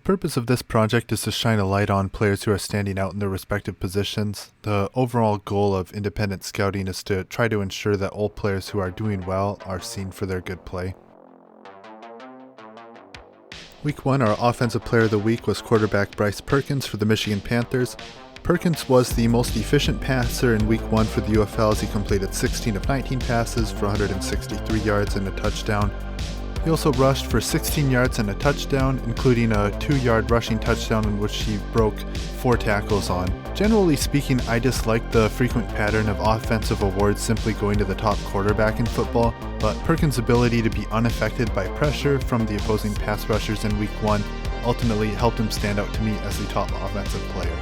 purpose of this project is to shine a light on players who are standing out in their respective positions. The overall goal of independent scouting is to try to ensure that all players who are doing well are seen for their good play. Week 1, our Offensive Player of the Week was quarterback Bryce Perkins for the Michigan Panthers. Perkins was the most efficient passer in Week 1 for the UFL as he completed 16 of 19 passes for 163 yards and a touchdown. He also rushed for 16 yards and a touchdown, including a 2-yard rushing touchdown in which he broke 4 tackles on. Generally speaking, I dislike the frequent pattern of offensive awards simply going to the top quarterback in football, but Perkins' ability to be unaffected by pressure from the opposing pass rushers in Week 1 ultimately helped him stand out to me as the top offensive player.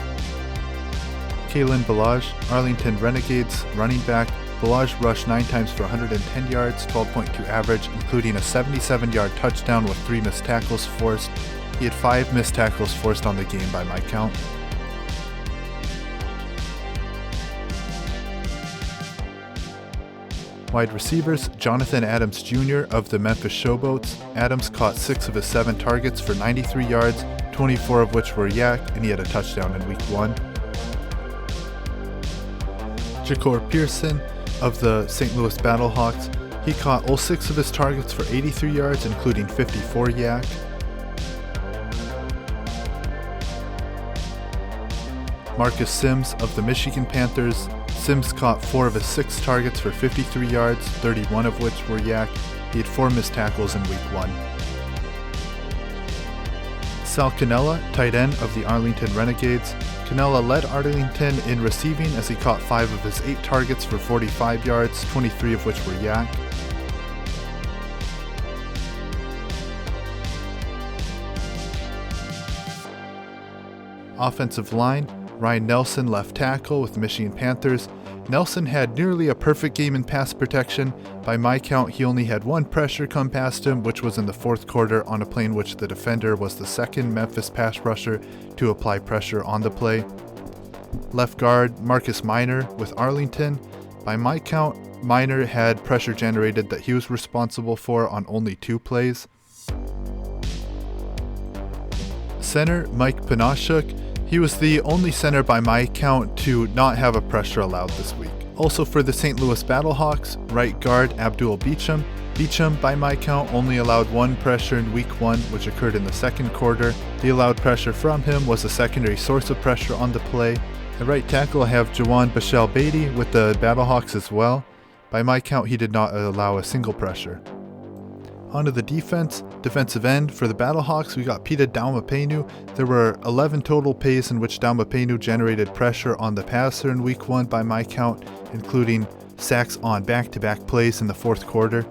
Kalen Ballage, Arlington Renegades, running back. Ballage rushed 9 times for 110 yards, 12.2 average, including a 77-yard touchdown with 3 missed tackles forced. He had 5 missed tackles forced on the game by my count. Wide receivers, Jonathan Adams Jr. of the Memphis Showboats. Adams caught 6 of his 7 targets for 93 yards, 24 of which were yak, and he had a touchdown in Week 1. Jahcour Pearson of the St. Louis Battlehawks. He caught all 6 of his targets for 83 yards, including 54 yak. Marcus Sims of the Michigan Panthers. Sims caught 4 of his 6 targets for 53 yards, 31 of which were yak. He had 4 missed tackles in Week 1. Cannella, tight end of the Arlington Renegades. Cannella led Arlington in receiving as he caught 5 of his 8 targets for 45 yards, 23 of which were yak. Offensive line, Ryan Nelson, left tackle with the Michigan Panthers. Nelson had nearly a perfect game in pass protection. By my count, he only had 1 pressure come past him, which was in the 4th quarter on a play in which the defender was the second Memphis pass rusher to apply pressure on the play. Left guard, Marcus Minor with Arlington. By my count, Minor had pressure generated that he was responsible for on only 2 plays. Center, Mike Panasiuk. He was the only center by my count to not have a pressure allowed this week. Also for the St. Louis Battlehawks, right guard Abdul Beecham. Beecham, by my count, only allowed 1 pressure in Week 1, which occurred in the 2nd quarter. The allowed pressure from him was a secondary source of pressure on the play. At right tackle I have Juwann Bushell-Beatty with the Battlehawks as well. By my count, he did not allow a single pressure. Onto the defensive end. For the Battlehawks, we got Pita Taumoepenu. There were 11 total plays in which Taumoepenu generated pressure on the passer in Week 1 by my count, including sacks on back-to-back plays in the 4th quarter.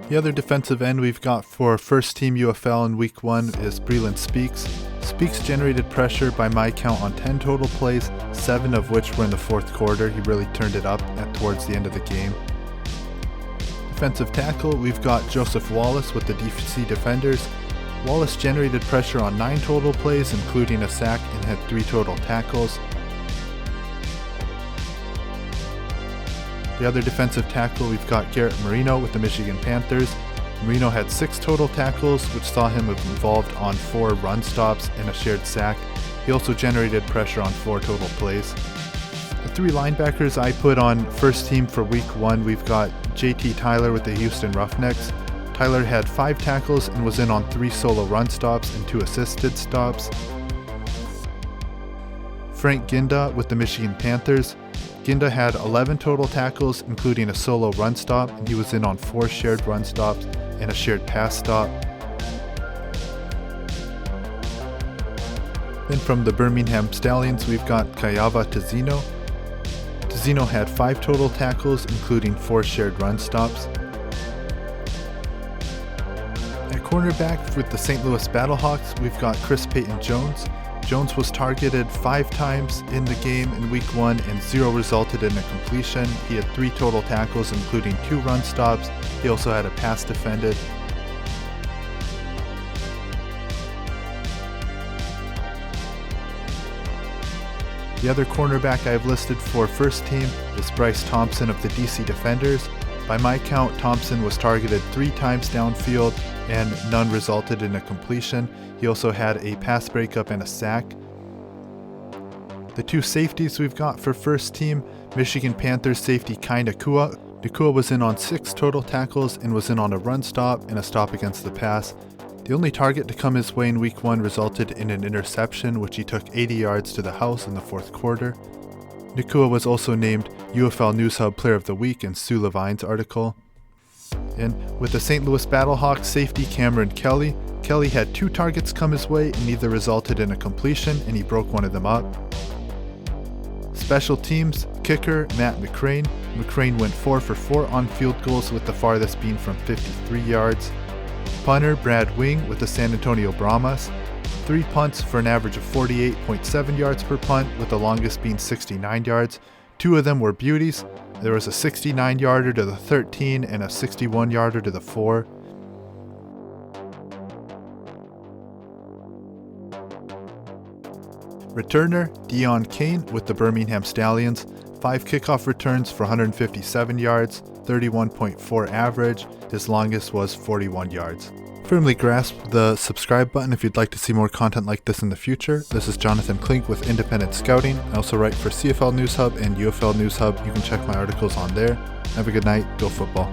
The other defensive end we've got for first team UFL in Week 1 is Breeland Speaks. Speaks generated pressure by my count on 10 total plays, 7 of which were in the 4th quarter. He really turned it up towards the end of the game. Defensive tackle, we've got Joseph Wallace with the DC Defenders. Wallace generated pressure on 9 total plays, including a sack, and had 3 total tackles. The other defensive tackle, we've got Garrett Marino with the Michigan Panthers. Marino had 6 total tackles, which saw him involved on 4 run stops and a shared sack. He also generated pressure on 4 total plays. The 3 linebackers I put on first team for Week 1, we've got JT Tyler with the Houston Roughnecks. Tyler had 5 tackles and was in on 3 solo run stops and 2 assisted stops. Frank Ginda with the Michigan Panthers. Ginda had 11 total tackles, including a solo run stop, and he was in on 4 shared run stops and a shared pass stop. Then from the Birmingham Stallions, we've got Kayava Tazino. Tazino had 5 total tackles, including 4 shared run stops. At cornerback with the St. Louis Battlehawks, we've got Payton-Jones. Jones was targeted 5 times in the game in Week 1 and 0 resulted in a completion. He had 3 total tackles, including 2 run stops. He also had a pass defended. The other cornerback I've listed for first team is Bryce Thompson of the DC Defenders. By my count, Thompson was targeted 3 times downfield and none resulted in a completion. He also had a pass breakup and a sack. The 2 safeties we've got for first team, Michigan Panthers safety Jahcour. Jahcour was in on 6 total tackles and was in on a run stop and a stop against the pass. The only target to come his way in week 1 resulted in an interception, which he took 80 yards to the house in the 4th quarter. Jahcour was also named UFL News Hub Player of the Week in Sue Levine's article. And with the St. Louis Battlehawks safety Cameron Kelly, Kelly had 2 targets come his way and neither resulted in a completion, and he broke one of them up. Special teams, kicker Matt McCrane. McCrane went 4 for 4 on field goals, with the farthest being from 53 yards. Punter Brad Wing with the San Antonio Brahmas. 3 punts for an average of 48.7 yards per punt, with the longest being 69 yards. 2 of them were beauties. There was a 69-yarder to the 13 and a 61-yarder to the 4. Returner Deon Kane with the Birmingham Stallions. 5 kickoff returns for 157 yards, 31.4 average. His longest was 41 yards. Firmly grasp the subscribe button if you'd like to see more content like this in the future. This is Jonathan Clink with Independent Scouting. I also write for CFL News Hub and UFL News Hub. You can check my articles on there. Have a good night. Go football.